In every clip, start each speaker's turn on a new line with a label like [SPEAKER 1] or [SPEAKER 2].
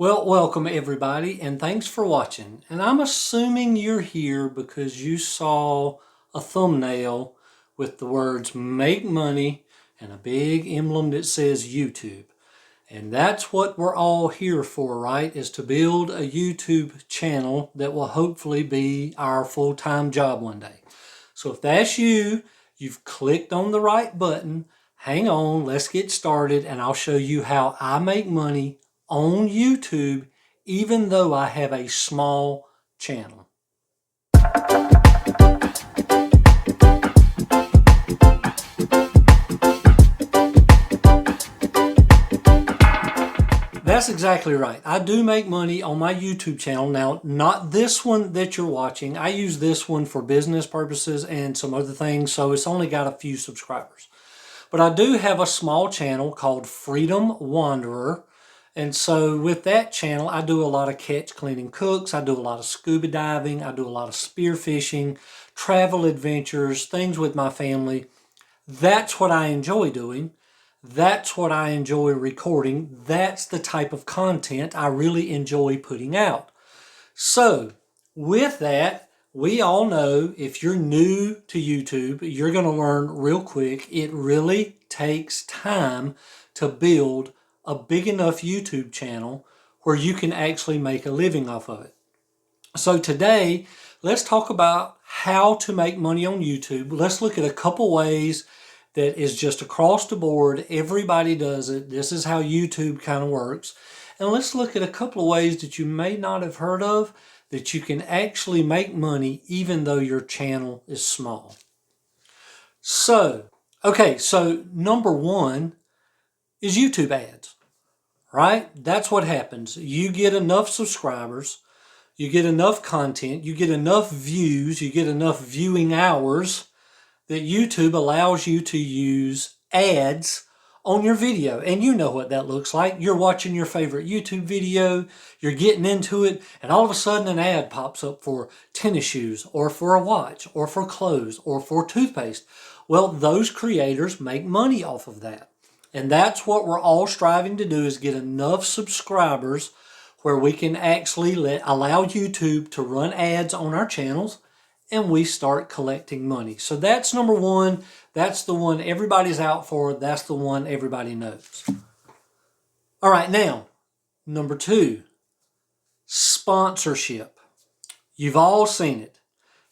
[SPEAKER 1] Well, welcome everybody, and thanks for watching. And I'm assuming you're here because you saw a thumbnail with the words make money and a big emblem that says YouTube. And that's what we're all here for, right? Is to build a YouTube channel that will hopefully be our full-time job one day. So if that's you, you've clicked on the right button. Hang on, let's get started, and I'll show you how I make money on YouTube, even though I have a small channel. That's exactly right. I do make money on my YouTube channel. Now, not this one that you're watching. I use this one for business purposes and some other things, so it's only got a few subscribers. But I do have a small channel called Freedom Wanderer. And so with that channel, I do a lot of catch, cleaning, cooks. I do a lot of scuba diving. I do a lot of spear fishing, travel adventures, things with my family. That's what I enjoy doing. That's what I enjoy recording. That's the type of content I really enjoy putting out. So with that, we all know if you're new to YouTube, you're going to learn real quick. It really takes time to build a big enough YouTube channel where you can actually make a living off of it. So today, let's talk about how to make money on YouTube. Let's look at a couple ways that is just across the board. Everybody does it. This is how YouTube kind of works. And let's look at a couple of ways that you may not have heard of that you can actually make money even though your channel is small. So number one is YouTube ads, right? That's what happens. You get enough subscribers, you get enough content, you get enough views, you get enough viewing hours that YouTube allows you to use ads on your video. And you know what that looks like. You're watching your favorite YouTube video, you're getting into it, and all of a sudden an ad pops up for tennis shoes or for a watch or for clothes or for toothpaste. Well, those creators make money off of that. And that's what we're all striving to do, is get enough subscribers where we can actually allow YouTube to run ads on our channels and we start collecting money. So that's number one. That's the one everybody's out for. That's the one everybody knows. All right, now, number two, sponsorship. You've all seen it.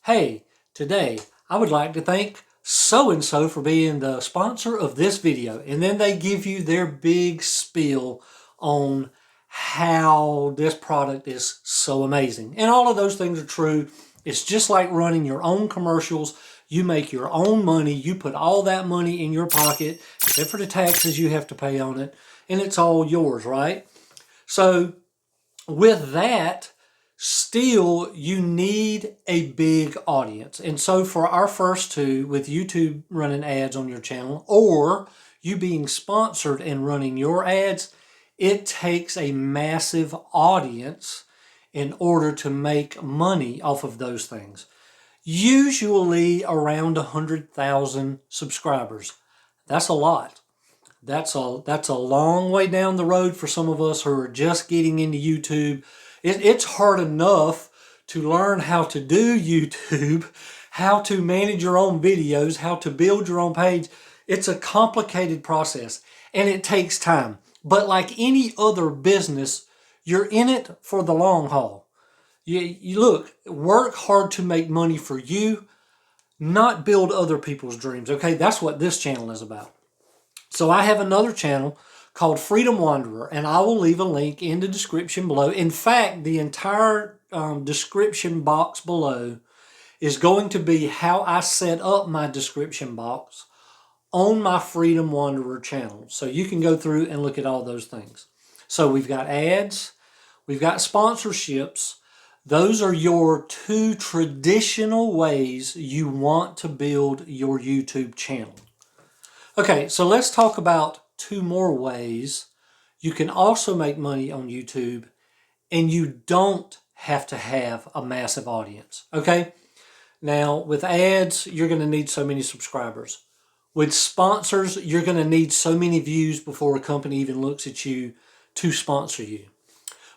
[SPEAKER 1] Hey, today I would like to thank so-and-so for being the sponsor of this video. And then they give you their big spiel on how this product is so amazing. And all of those things are true. It's just like running your own commercials. You make your own money. You put all that money in your pocket, except for the taxes you have to pay on it, and it's all yours, right? So with that, still you need a big audience. And so for our first two, with YouTube running ads on your channel or you being sponsored and running your ads, it takes a massive audience in order to make money off of those things. Usually around 100,000 subscribers. That's a lot. That's a long way down the road for some of us who are just getting into YouTube. It's hard enough to learn how to do YouTube, how to manage your own videos, how to build your own page. It's a complicated process and it takes time. But like any other business, you're in it for the long haul. You look, work hard to make money for you, not build other people's dreams. Okay, that's what this channel is about. So I have another channel called Freedom Wanderer, and I will leave a link in the description below. In fact, the entire description box below is going to be how I set up my description box on my Freedom Wanderer channel. So you can go through and look at all those things. So we've got ads, we've got sponsorships. Those are your two traditional ways you want to build your YouTube channel. Okay, so let's talk about two more ways you can also make money on YouTube and you don't have to have a massive audience. Okay, now with ads, you're going to need so many subscribers. With sponsors, you're going to need so many views before a company even looks at you to sponsor you.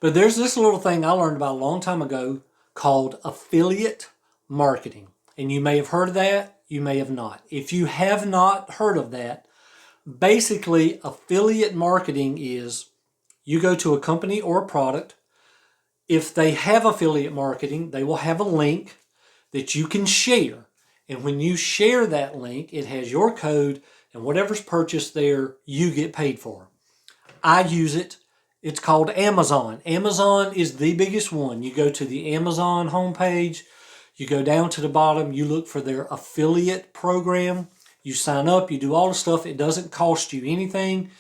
[SPEAKER 1] But there's this little thing I learned about a long time ago called affiliate marketing. And you may have heard of that, you may have not. If you have not heard of that, basically affiliate marketing is you go to a company or a product. If they have affiliate marketing, they will have a link that you can share. And when you share that link, it has your code, and whatever's purchased there, you get paid for. I use it. It's called Amazon. Amazon is the biggest one. You go to the Amazon homepage, you go down to the bottom, you look for their affiliate program, you sign up, you do all the stuff. It doesn't cost you anything,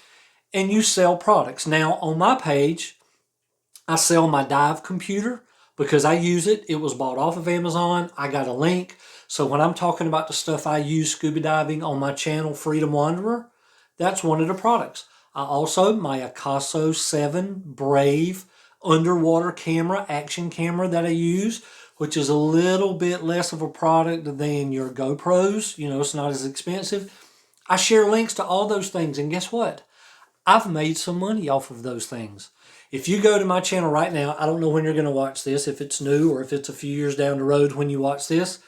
[SPEAKER 1] and you sell products. Now, on my page, I sell my Dive computer because I use it. It was bought off of Amazon. I got a link. So when I'm talking about the stuff I use scuba diving on my channel, Freedom Wanderer, that's one of the products. I also, my Akaso 7 Brave underwater camera, action camera that I use, which is a little bit less of a product than your GoPros. You know, it's not as expensive. I share links to all those things, and guess what? I've made some money off of those things. If you go to my channel right now, I don't know when you're going to watch this, if it's new or if it's a few years down the road when you watch this.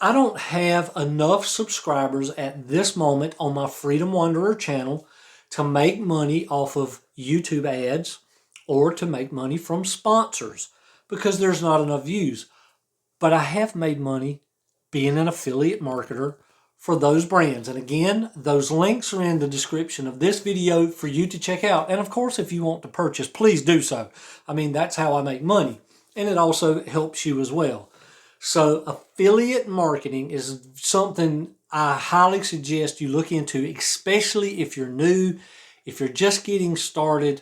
[SPEAKER 1] I don't have enough subscribers at this moment on my Freedom Wanderer channel to make money off of YouTube ads or to make money from sponsors because there's not enough views. But I have made money being an affiliate marketer for those brands. And again, those links are in the description of this video for you to check out. And of course, if you want to purchase, please do so. I mean, that's how I make money. And it also helps you as well. So affiliate marketing is something I highly suggest you look into, especially if you're new, if you're just getting started.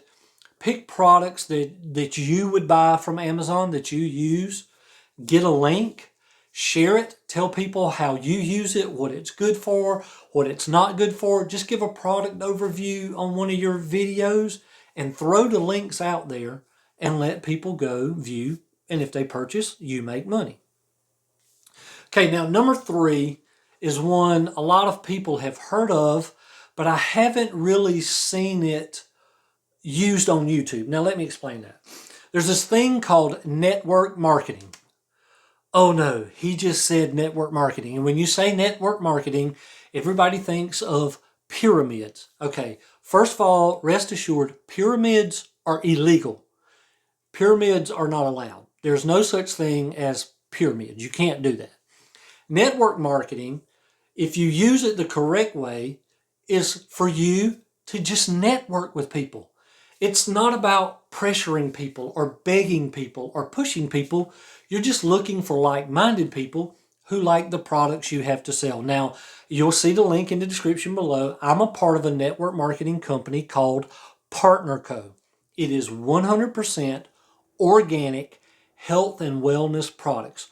[SPEAKER 1] Pick products that you would buy from Amazon that you use, get a link, share it, tell people how you use it, what it's good for, what it's not good for. Just give a product overview on one of your videos and throw the links out there and let people go view. And if they purchase, you make money. Okay, now number 3 is one a lot of people have heard of, but I haven't really seen it used on YouTube. Now let me explain that. There's this thing called network marketing. Oh no, he just said network marketing. And when you say network marketing, everybody thinks of pyramids. Okay, first of all, rest assured, pyramids are illegal. Pyramids are not allowed. There's no such thing as pyramids. You can't do that. Network marketing, if you use it the correct way, is for you to just network with people. It's not about pressuring people or begging people or pushing people. You're just looking for like-minded people who like the products you have to sell. Now, you'll see the link in the description below. I'm a part of a network marketing company called PartnerCo. It is 100% organic health and wellness products.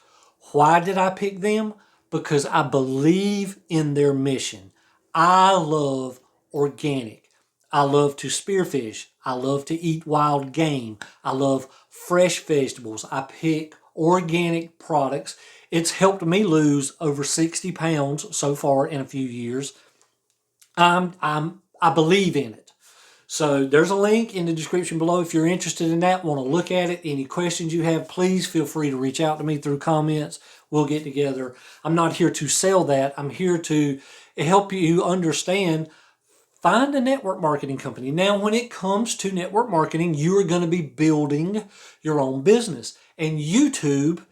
[SPEAKER 1] Why did I pick them? Because I believe in their mission. I love organic. I love to spearfish. I love to eat wild game. I love fresh vegetables. I pick organic products. It's helped me lose over 60 pounds so far in a few years. I believe in it. So there's a link in the description below if you're interested in that, want to look at it. Any questions you have, please feel free to reach out to me through comments. We'll get together. I'm not here to sell that. I'm here to help you understand. Find a network marketing company. Now, when it comes to network marketing, you are going to be building your own business. And YouTube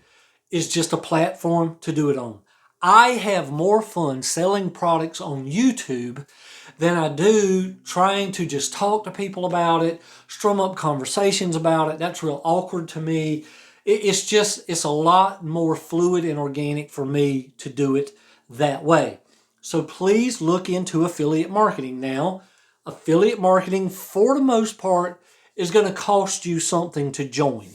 [SPEAKER 1] is just a platform to do it on. I have more fun selling products on YouTube than I do trying to just talk to people about it, strum up conversations about it. That's real awkward to me. It's a lot more fluid and organic for me to do it that way. So please look into affiliate marketing. Now, affiliate marketing, for the most part, is going to cost you something to join.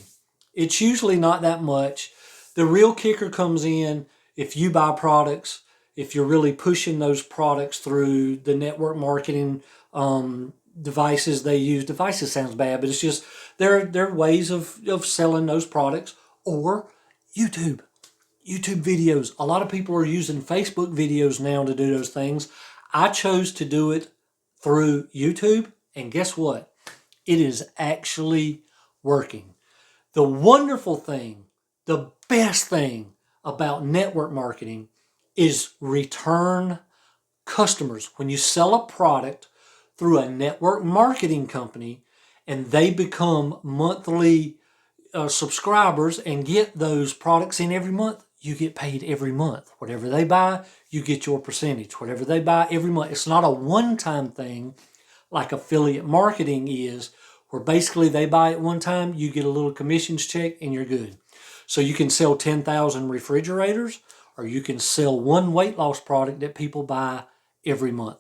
[SPEAKER 1] It's usually not that much. The real kicker comes in if you buy products, if you're really pushing those products through the network marketing devices they use. Devices sounds bad, but it's just there are ways of selling those products, or YouTube videos. A lot of people are using Facebook videos now to do those things. I chose to do it through YouTube, and guess what? It is actually working. The wonderful thing, the best thing about network marketing is return customers. When you sell a product through a network marketing company and they become monthly subscribers and get those products in every month, you get paid every month. Whatever they buy, you get your percentage. Whatever they buy every month. It's not a one-time thing like affiliate marketing is, where basically they buy it one time, you get a little commissions check, and you're good. So you can sell 10,000 refrigerators, or you can sell one weight loss product that people buy every month.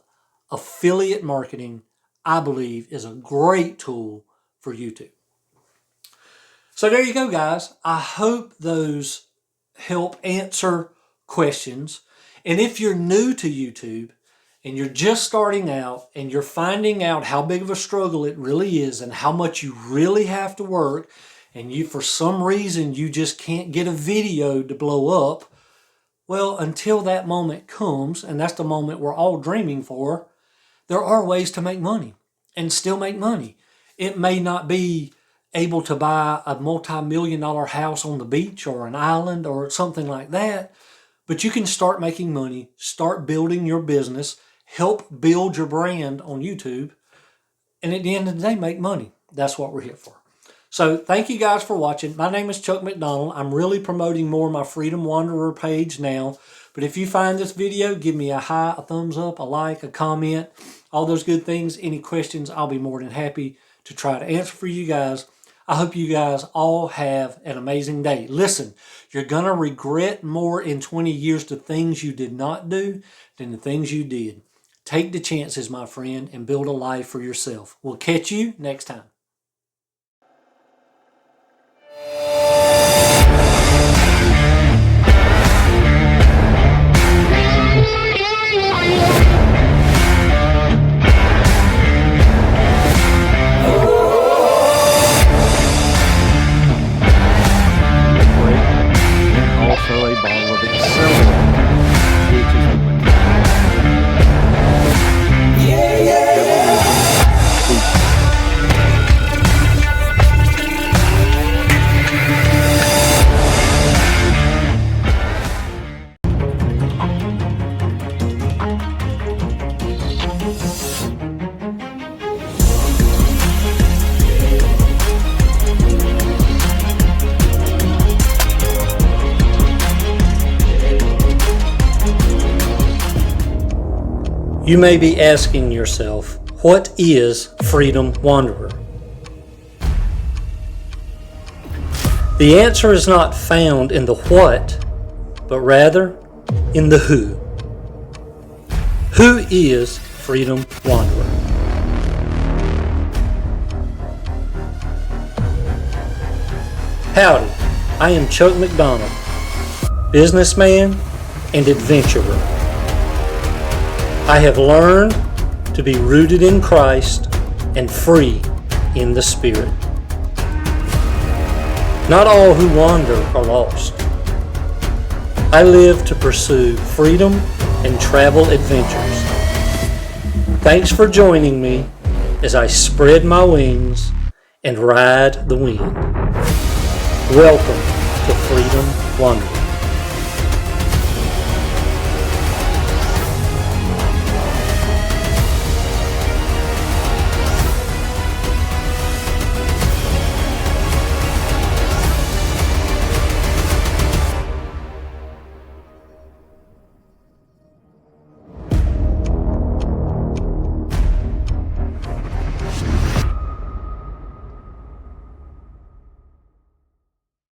[SPEAKER 1] Affiliate marketing, I believe, is a great tool for YouTube. So there you go, guys. I hope those help answer questions. And if you're new to YouTube and you're just starting out and you're finding out how big of a struggle it really is and how much you really have to work, and you, for some reason, you just can't get a video to blow up, well, until that moment comes, and that's the moment we're all dreaming for, there are ways to make money and still make money. It may not be able to buy a multi-million-dollar house on the beach or an island or something like that, but you can start making money, start building your business, help build your brand on YouTube, and at the end of the day, make money. That's what we're here for. So thank you guys for watching. My name is Chuck McDonald. I'm really promoting more of my Freedom Wanderer page now. But if you find this video, give me a hi, a thumbs up, a like, a comment, all those good things. Any questions, I'll be more than happy to try to answer for you guys. I hope you guys all have an amazing day. Listen, you're going to regret more in 20 years the things you did not do than the things you did. Take the chances, my friend, and build a life for yourself. We'll catch you next time.
[SPEAKER 2] Also a bottle of Accelerate, which is
[SPEAKER 1] You may be asking yourself, what is Freedom Wanderer? The answer is not found in the what, but rather in the who. Who is Freedom Wanderer? Howdy, I am Chuck McDonald, businessman and adventurer. I have learned to be rooted in Christ and free in the Spirit. Not all who wander are lost. I live to pursue freedom and travel adventures. Thanks for joining me as I spread my wings and ride the wind. Welcome to Freedom Wanderer.